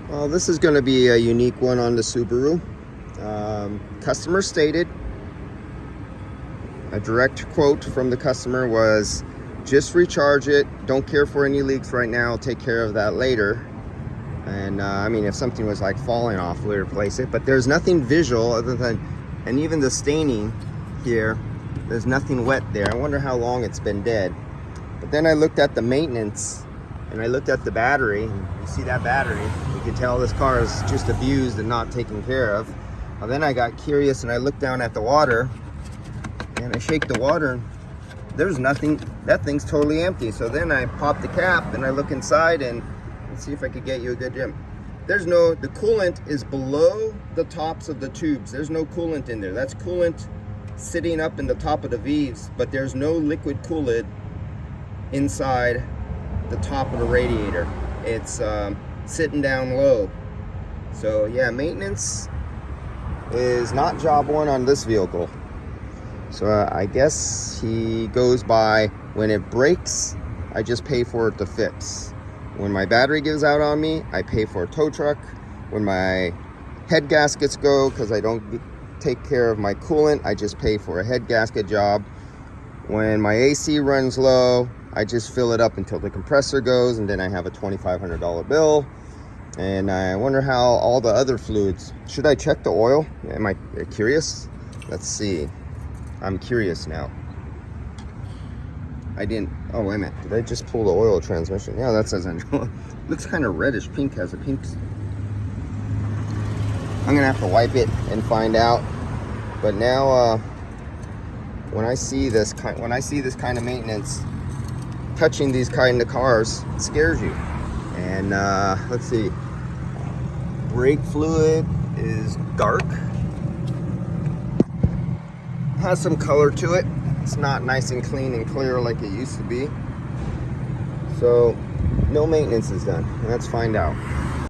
Well, this is going to be a unique one on the Subaru. Customer stated, a direct quote from the customer was, just recharge it, don't care for any leaks right now, I'll take care of that later. And I mean, if something was like falling off, we'd replace it, but there's nothing visual other than, and even the staining here, there's nothing wet there. I wonder how long it's been dead. But then I looked at the maintenance and I looked at the battery, and you see that battery, you can tell this car is just abused and not taken care of. Well, then I got curious and I looked down at the water and I shake the water and there's nothing, that thing's totally empty. So then I pop the cap and I look inside and let's see if I could get you a good jump. There's no, the coolant is below the tops of the tubes. There's no coolant in there. That's coolant sitting up in the top of the V's, but there's no liquid coolant inside the top of the radiator. It's sitting down low. So yeah, maintenance is not job one on this vehicle. So I guess he goes by, when it breaks, I just pay for it to fix. When my battery gives out on me, I pay for a tow truck. When my head gaskets go, because I don't take care of my coolant, I just pay for a head gasket job. When my AC runs low, I just fill it up until the compressor goes, and then I have a $2,500 bill. And I wonder how all the other fluids, should I check the oil? Am I curious? Let's see. I'm curious now. I didn't, oh wait a minute, did I just pull the oil transmission? Yeah, that says it looks kind of reddish pink, has a pink. I'm gonna have to wipe it and find out. But now when I see this kind of maintenance touching these kind of cars, it scares you. And let's see, brake fluid is dark, has some color to it. It's not nice and clean and clear like it used to be. So no maintenance is done. Let's find out.